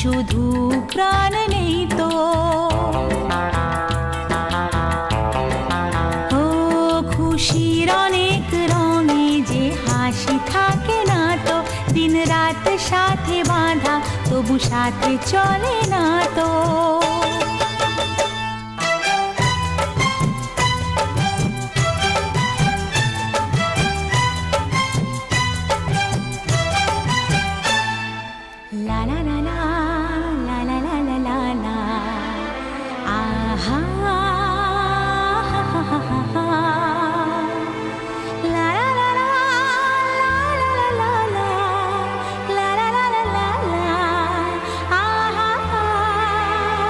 শুধু প্রাণ নেই তো। ও খুশির অনেক রঙে যে হাসি থাকে না তো, দিন রাত সাথে বাঁধা তবু সাথে চলে না তো।